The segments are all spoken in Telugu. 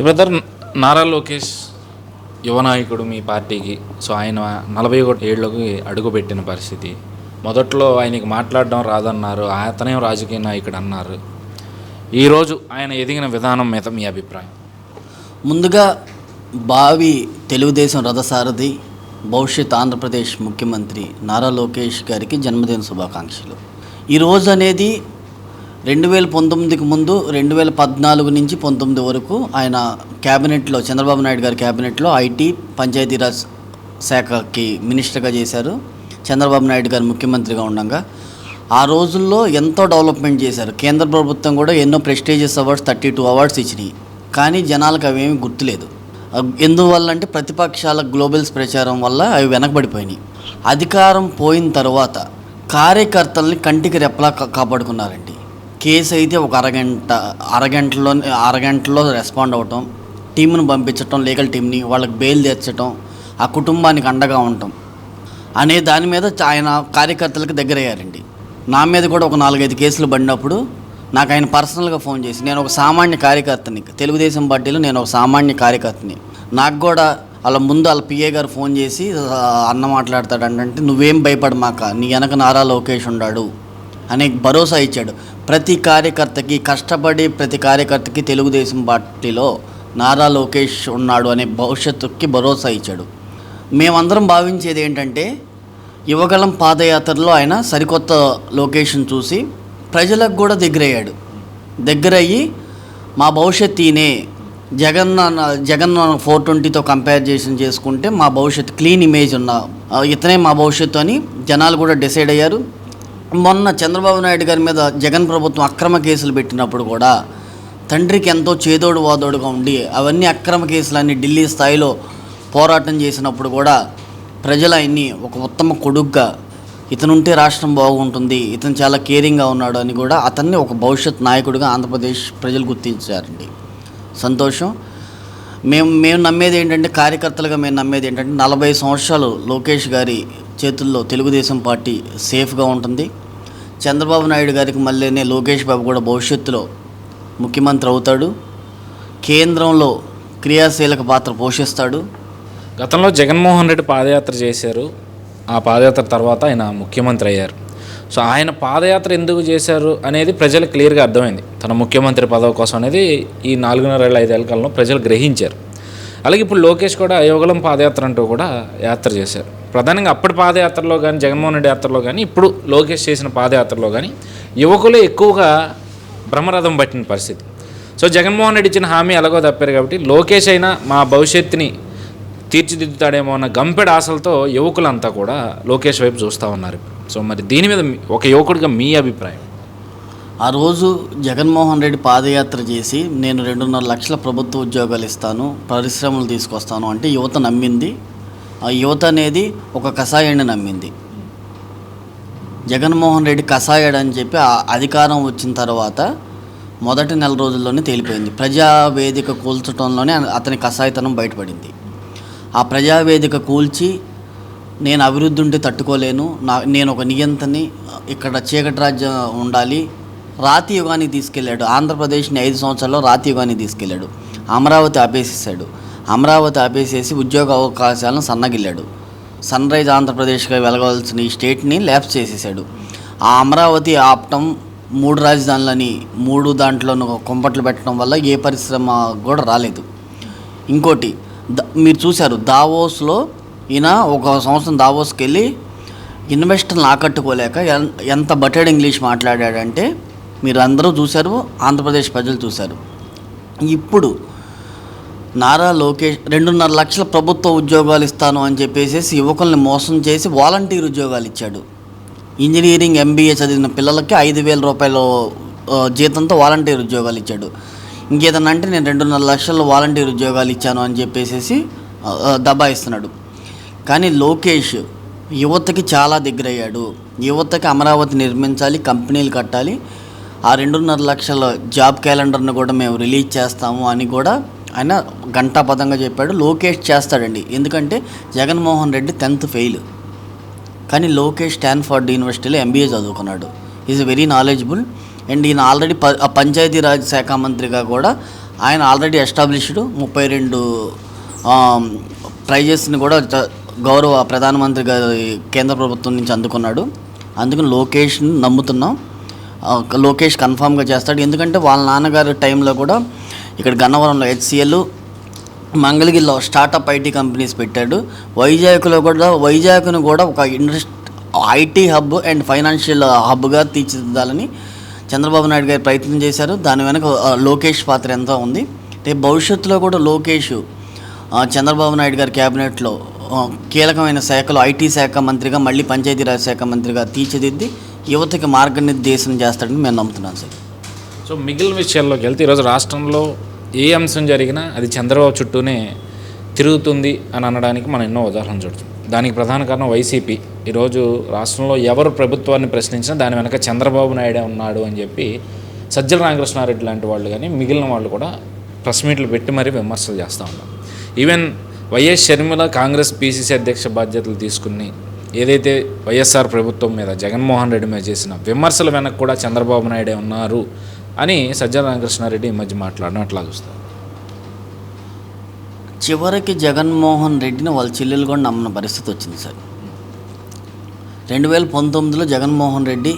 బ్రదర్, నారా లోకేష్ యువనాయకుడు మీ పార్టీకి. సో ఆయన 41 ఏళ్ళకి అడుగుపెట్టిన పరిస్థితి. మొదట్లో ఆయనకి మాట్లాడడం రాదన్నారు, అతనే రాజకీయ నాయకుడు అన్నారు. ఈరోజు ఆయన ఎదిగిన విధానం మీద మీ అభిప్రాయం? ముందుగా భావి తెలుగుదేశం రథసారథి, భవిష్యత్ ఆంధ్రప్రదేశ్ ముఖ్యమంత్రి నారా లోకేష్ గారికి జన్మదిన శుభాకాంక్షలు. ఈరోజు అనేది 2019కి ముందు 2014 నుంచి 19 వరకు ఆయన క్యాబినెట్లో, చంద్రబాబు నాయుడు గారి క్యాబినెట్లో ఐటీ పంచాయతీరాజ్ శాఖకి మినిస్టర్గా చేశారు. చంద్రబాబు నాయుడు గారు ముఖ్యమంత్రిగా ఉండగా ఆ రోజుల్లో ఎంతో డెవలప్మెంట్ చేశారు. కేంద్ర ప్రభుత్వం కూడా ఎన్నో ప్రెస్టీజియస్ అవార్డ్స్, 32 అవార్డ్స్ ఇచ్చినాయి. కానీ జనాలకు అవేమీ గుర్తులేదు. ఎందువల్ల అంటే ప్రతిపక్షాల గ్లోబల్స్ ప్రచారం వల్ల అవి వెనకబడిపోయినాయి. అధికారం పోయిన తర్వాత కార్యకర్తల్ని కంటికి రెప్పలా కాపాడుకున్నారండి. కేసు అయితే ఒక అరగంటలో రెస్పాండ్ అవ్వటం, టీంను పంపించటం, లీగల్ టీంని, వాళ్ళకి బెయిల్ తెచ్చటం, ఆ కుటుంబానికి అండగా ఉండటం అనే దాని మీద ఆయన కార్యకర్తలకు దగ్గరయ్యారండి. నా మీద కూడా ఒక 4-5 కేసులు పడినప్పుడు నాకు ఆయన పర్సనల్గా ఫోన్ చేసి, నేను ఒక సామాన్య కార్యకర్తని, తెలుగుదేశం పార్టీలో నేను ఒక సామాన్య కార్యకర్తని, నాకు కూడా వాళ్ళ పిఏ గారు ఫోన్ చేసి అన్న మాట్లాడతాడంటే, నువ్వేం భయపడమాక, నీ వెనక నారా లోకేష్ ఉన్నాడు అనే భరోసా ఇచ్చాడు. ప్రతి కార్యకర్తకి, కష్టపడి ప్రతి కార్యకర్తకి తెలుగుదేశం పార్టీలో నారా లోకేష్ ఉన్నాడు అనే భవిష్యత్తుకి భరోసా ఇచ్చాడు. మేమందరం భావించేది ఏంటంటే, యువగళం పాదయాత్రలో ఆయన సరికొత్త లొకేషన్ చూసి ప్రజలకు కూడా దగ్గరయ్యాడు. దగ్గరయ్యి మా భవిష్యత్తు ఈయనే, జగన్ 420తో కంపారిజేషన్ చేసుకుంటే మా భవిష్యత్తు క్లీన్ ఇమేజ్ ఉన్న ఇతనే మా భవిష్యత్తు అని జనాలు కూడా డిసైడ్ అయ్యారు. మొన్న చంద్రబాబు నాయుడు గారి మీద జగన్ ప్రభుత్వం అక్రమ కేసులు పెట్టినప్పుడు కూడా తండ్రికి ఎంతో చేదోడు వాదోడుగా ఉండి అవన్నీ అక్రమ కేసులన్నీ ఢిల్లీ స్థాయిలో పోరాటం చేసినప్పుడు కూడా ప్రజలు ఆయన్ని ఒక ఉత్తమ కొడుగ్గా, ఇతనుంటే రాష్ట్రం బాగుంటుంది, ఇతను చాలా కేరింగ్గా ఉన్నాడు అని కూడా అతన్ని ఒక భవిష్యత్ నాయకుడిగా ఆంధ్రప్రదేశ్ ప్రజలు గుర్తించారండి. సంతోషం. మేము నమ్మేది ఏంటంటే, కార్యకర్తలుగా మేము నమ్మేది ఏంటంటే, 40 సంవత్సరాలు లోకేష్ గారి చేతుల్లో తెలుగుదేశం పార్టీ సేఫ్గా ఉంటుంది. చంద్రబాబు నాయుడు గారికి మళ్ళీనే లోకేష్ బాబు కూడా భవిష్యత్తులో ముఖ్యమంత్రి అవుతాడు. కేంద్రంలో క్రియాశీలక పాత్ర పోషిస్తాడు. గతంలో జగన్మోహన్ రెడ్డి పాదయాత్ర చేశారు. ఆ పాదయాత్ర తర్వాత ఆయన ముఖ్యమంత్రి అయ్యారు. సో ఆయన పాదయాత్ర ఎందుకు చేశారు అనేది ప్రజలకు క్లియర్గా అర్థమైంది. తన ముఖ్యమంత్రి పదవి కోసం అనేది ఈ 4.5 ఏళ్ల కాలంలో ప్రజలు గ్రహించారు. అలాగే ఇప్పుడు లోకేష్ కూడా యువగళం పాదయాత్ర అంటూ కూడా యాత్ర చేశారు. ప్రధానంగా అప్పటి పాదయాత్రలో కానీ, జగన్మోహన్ రెడ్డి యాత్రలో కానీ, ఇప్పుడు లోకేష్ చేసిన పాదయాత్రలో కానీ యువకులే ఎక్కువగా బ్రహ్మరథం పట్టిన పరిస్థితి. సో జగన్మోహన్ రెడ్డి ఇచ్చిన హామీ ఎలాగో తప్పారు కాబట్టి లోకేష్ అయినా మా భవిష్యత్తుని తీర్చిదిద్దుతాడేమో అన్న గంపెడు ఆశలతో యువకులంతా కూడా లోకేష్ వైపు చూస్తూ ఉన్నారు. సో మరి దీని మీద ఒక యువకుడిగా మీ అభిప్రాయం? ఆ రోజు జగన్మోహన్ రెడ్డి పాదయాత్ర చేసి నేను 2.5 లక్షల ప్రభుత్వ ఉద్యోగాలు ఇస్తాను, పరిశ్రమలు తీసుకొస్తాను అంటే యువత నమ్మింది. ఆ యువత అనేది ఒక కషాయాన్ని నమ్మింది. జగన్మోహన్ రెడ్డి కషాయాడు అని చెప్పి అధికారం వచ్చిన తర్వాత మొదటి 4 రోజుల్లోనే తేలిపోయింది. ప్రజావేదిక కూల్చడంలోనే అతని కషాయతనం బయటపడింది. ఆ ప్రజావేదిక కూల్చి, నేను అభివృద్ధి ఉంటే తట్టుకోలేను, నేను ఒక నియంతని, ఇక్కడ చీకటి రాజ్యం ఉండాలి, రాతి యుగానికి తీసుకెళ్ళాడు. ఆంధ్రప్రదేశ్ని 5 సంవత్సరాల్లో రాతి యుగానికి తీసుకెళ్ళాడు. అమరావతి ఆపేసేసాడు. అమరావతి ఆపేసేసి ఉద్యోగ అవకాశాలను సన్నగిల్లాడు. సన్ రైజ్ ఆంధ్రప్రదేశ్గా వెలగవలసిన ఈ స్టేట్ని ల్యాప్స్ చేసేసాడు. ఆ అమరావతి ఆపటం, 3 రాజధానులని 3 దాంట్లోనూ కుంపట్లు పెట్టడం వల్ల ఏ పరిశ్రమ కూడా రాలేదు. ఇంకోటి మీరు చూశారు, దావోస్లో ఈయన ఒక సంవత్సరం దావోస్కి వెళ్ళి ఇన్వెస్టర్లను ఆకట్టుకోలేక ఎంత బటెడ్ ఇంగ్లీష్ మాట్లాడాడంటే మీరు అందరూ చూశారు, ఆంధ్రప్రదేశ్ ప్రజలు చూశారు. ఇప్పుడు నారా లోకేష్ 2.5 లక్షల ప్రభుత్వ ఉద్యోగాలు ఇస్తాను అని చెప్పేసి యువకుల్ని మోసం చేసి వాలంటీర్ ఉద్యోగాలు ఇచ్చాడు. ఇంజనీరింగ్, MBA చదివిన పిల్లలకి 5,000 రూపాయల జీతంతో వాలంటీర్ ఉద్యోగాలు ఇచ్చాడు. ఇంకేదన్నా అంటే నేను 2.5 లక్షల వాలంటీర్ ఉద్యోగాలు ఇచ్చాను అని చెప్పేసి దబాయిస్తున్నాడు. కానీ లోకేష్ యువతకి చాలా దగ్గరయ్యాడు. యువతకి అమరావతి నిర్మించాలి, కంపెనీలు కట్టాలి, ఆ 2.5 లక్షల జాబ్ క్యాలెండర్ను కూడా మేము రిలీజ్ చేస్తాము అని కూడా ఆయన ఘంటాపథంగా చెప్పాడు. లోకేష్ చేస్తాడండి. ఎందుకంటే జగన్మోహన్ రెడ్డి 10th ఫెయిల్, కానీ లోకేష్ స్టాన్ఫోర్డ్ యూనివర్సిటీలో MBA చదువుకున్నాడు. Is very knowledgeable. అండ్ ఈయన ఆల్రెడీ పంచాయతీరాజ్ శాఖ మంత్రిగా కూడా ఆయన ఆల్రెడీ ఎస్టాబ్లిష్డ్ 32 ప్రైజెస్ని కూడా గౌరవ ప్రధానమంత్రి గారి కేంద్ర ప్రభుత్వం నుంచి అందుకున్నాడు. అందుకని లోకేష్ని నమ్ముతున్నాం. లోకేష్ కన్ఫామ్గా చేస్తాడు. ఎందుకంటే వాళ్ళ నాన్నగారి టైంలో కూడా ఇక్కడ గన్నవరంలో HCL, మంగళగిరిలో స్టార్టప్ ఐటీ కంపెనీస్ పెట్టాడు. వైజాగ్ను కూడా ఒక ఐటీ హబ్ అండ్ ఫైనాన్షియల్ హబ్గా తీర్చిదిద్దాలని చంద్రబాబు నాయుడు గారు ప్రయత్నం చేశారు. దాని వెనక లోకేష్ పాత్ర ఎంతో ఉంది. రేపు భవిష్యత్తులో కూడా లోకేష్ చంద్రబాబు నాయుడు గారి క్యాబినెట్లో కీలకమైన శాఖలో ఐటీ శాఖ మంత్రిగా, మళ్ళీ పంచాయతీరాజ్ శాఖ మంత్రిగా తీర్చిదిద్ది యువతకి మార్గనిర్దేశం చేస్తాడని మేము నమ్ముతున్నాం సార్. సో మిగిలిన విషయాల్లోకి వెళ్తే ఈరోజు రాష్ట్రంలో ఏ అంశం జరిగినా అది చంద్రబాబు చుట్టూనే తిరుగుతుంది అని అనడానికి మనం ఎన్నో ఉదాహరణలు చూడతాం. దానికి ప్రధాన కారణం వైసీపీ. ఈరోజు రాష్ట్రంలో ఎవరు ప్రభుత్వాన్ని ప్రశ్నించినా దాని వెనక చంద్రబాబు నాయుడే ఉన్నాడు అని చెప్పి సజ్జల రామకృష్ణారెడ్డి లాంటి వాళ్ళు కానీ మిగిలిన వాళ్ళు కూడా ప్రెస్ మీట్లు పెట్టి మరీ విమర్శలు చేస్తూ ఉన్నారు. Even YS Sharmila Congress PCC అధ్యక్ష బాధ్యతలు తీసుకుని ఏదైతే వైఎస్ఆర్ ప్రభుత్వం మీద జగన్మోహన్ రెడ్డి మీద చేసిన విమర్శల వెనక కూడా చంద్రబాబు నాయుడే ఉన్నారు అని సజ్జల రామకృష్ణారెడ్డి ఈ మధ్య మాట్లాడడం అట్లా చూస్తారు. చివరికి జగన్మోహన్ రెడ్డిని వాళ్ళ చెల్లెలు కూడా నమ్మిన పరిస్థితి వచ్చింది సార్. 2019లో జగన్మోహన్ రెడ్డి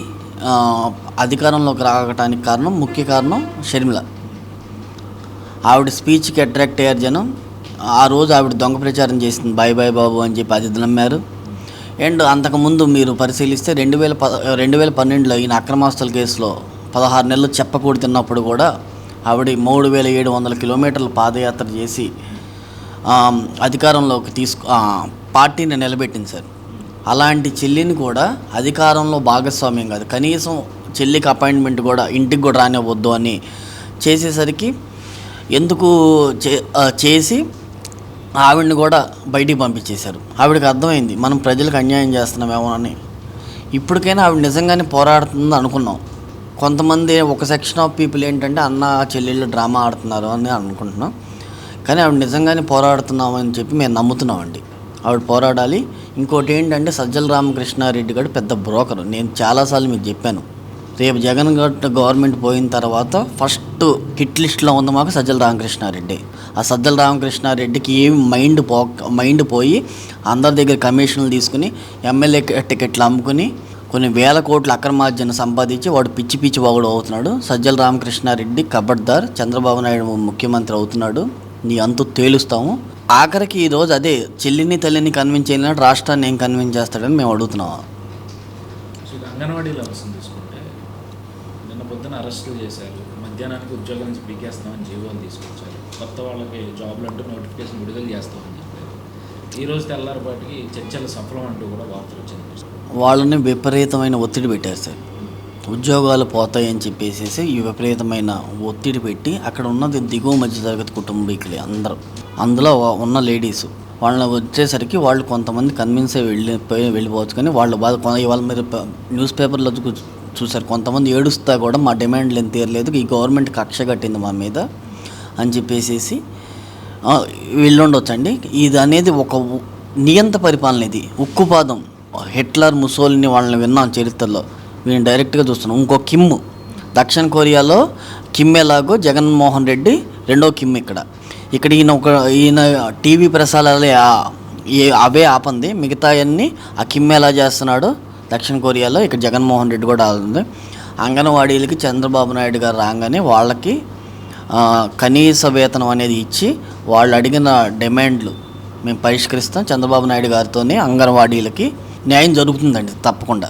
అధికారంలోకి రావడానికి ముఖ్య కారణం షర్మిల. ఆవిడ స్పీచ్కి అట్రాక్ట్ అయ్యారు జనం. ఆ రోజు ఆవిడ దొంగ ప్రచారం చేసింది, బాయ్ బాయ్ బాబు అని చెప్పి అది నమ్మారు. అండ్ అంతకుముందు మీరు పరిశీలిస్తే 2012లో ఈయన అక్రమాస్తుల కేసులో 16 నెలలు చెప్పకూడి తిన్నప్పుడు కూడా ఆవిడ 3700 కిలోమీటర్లు పాదయాత్ర చేసి అధికారంలోకి పార్టీని నిలబెట్టింది సార్. అలాంటి చెల్లిని కూడా అధికారంలో భాగస్వామ్యం కాదు, కనీసం చెల్లికి అపాయింట్మెంట్ కూడా ఇంటికి కూడా రానివ్వద్దు అని చేసేసరికి ఎందుకు చేసి ఆవిడని కూడా బయటికి పంపించేశారు. ఆవిడకి అర్థమైంది మనం ప్రజలకు అన్యాయం చేస్తున్నామేమో అని. ఇప్పటికైనా ఆవిడ నిజంగానే పోరాడుతుంది అనుకున్నాం. కొంతమంది ఒక సెక్షన్ ఆఫ్ పీపుల్ ఏంటంటే అన్న చెల్లెళ్ళు డ్రామా ఆడుతున్నారు అని అనుకుంటున్నాం. కానీ ఆవిడ నిజంగానే పోరాడుతున్నామని చెప్పి మేము నమ్ముతున్నామండి. ఆవిడ పోరాడాలి. ఇంకోటి ఏంటంటే సజ్జల రామకృష్ణారెడ్డి గారు పెద్ద బ్రోకర్. నేను చాలాసార్లు మీకు చెప్పాను, రేపు జగన్ గవర్నమెంట్ పోయిన తర్వాత ఫస్ట్ హిట్ లిస్ట్లో ఉంది మాకు సజ్జల రామకృష్ణారెడ్డి. ఆ సజ్జల రామకృష్ణారెడ్డికి ఏమి మైండ్ పోయి అందరి దగ్గర కమిషన్లు తీసుకుని ఎమ్మెల్యే టికెట్లు అమ్ముకుని కొన్ని వేల కోట్ల అక్రమార్జన సంపాదించి వాడు పిచ్చి వాగుడు అవుతున్నాడు. సజ్జల రామకృష్ణారెడ్డి కబడ్దార్, చంద్రబాబు నాయుడు ముఖ్యమంత్రి అవుతున్నాడు, నీ అంతు తేలుస్తాము. ఆఖరికి ఈరోజు అదే చెల్లిని తల్లిని కన్విన్స్ చేయలేని రాష్ట్రాన్ని ఏం కన్విన్స్ చేస్తాడని మేము అడుగుతున్నాము. అంగన్వాడీలో తీసుకుంటే నిన్న పొద్దున అరెస్టులు చేశారు, మధ్యాహ్నానికి ఉద్యోగాల నుంచి పీకేస్తామని జీవోలు తీసుకొచ్చారు, కొత్త వాళ్ళకి జాబ్లు అంటూ నోటిఫికేషన్ విడుదల చేస్తామని చెప్పారు. ఈరోజు తెల్లారిపాటికి చర్చలు సఫలం అంటూ కూడా వార్తలు వచ్చింది. వాళ్ళని విపరీతమైన ఒత్తిడి పెట్టారు సార్. ఉద్యోగాలు పోతాయని చెప్పేసి ఈ విపరీతమైన ఒత్తిడి పెట్టి అక్కడ ఉన్నది దిగువ మధ్యతరగతి కుటుంబీకులే అందరూ, అందులో ఉన్న లేడీస్. వాళ్ళని వచ్చేసరికి వాళ్ళు కొంతమంది కన్విన్స్ అయ్యి వెళ్ళిపోవచ్చు. కానీ వాళ్ళు ఇవాళ మీరు న్యూస్ పేపర్లో చూసారు, కొంతమంది ఏడుస్తా కూడా మా డిమాండ్లు ఏం తీరలేదు, ఈ గవర్నమెంట్ కక్ష కట్టింది మా మీద అని చెప్పేసి వెళ్ళుండొచ్చండి. ఇది అనేది ఒక నియంత పరిపాలన, ఇది ఉక్కుపాదం. హిట్లర్, ముసోలిని వాళ్ళని విన్నాం చరిత్రలో, వీళ్ళని డైరెక్ట్గా చూస్తున్నాం. ఇంకో కిమ్, దక్షిణ కొరియాలో కిమ్ ఎలాగో జగన్మోహన్ రెడ్డి రెండో కిమ్. ఇక్కడ ఈయన టీవీ ప్రసారాలు అవే ఆపంది, మిగతా అన్నీ ఆ కిమ్ ఎలా చేస్తున్నాడో దక్షిణ కొరియాలో ఇక్కడ జగన్మోహన్ రెడ్డి కూడా ఆడుతుంది. అంగన్వాడీలకి చంద్రబాబు నాయుడు గారు రాగానే వాళ్ళకి కనీస వేతనం అనేది ఇచ్చి వాళ్ళు అడిగిన డిమాండ్లు మేము పరిష్కరిస్తాం. చంద్రబాబు నాయుడు గారితోనే అంగన్వాడీలకి న్యాయం జరుగుతుందండి తప్పకుండా.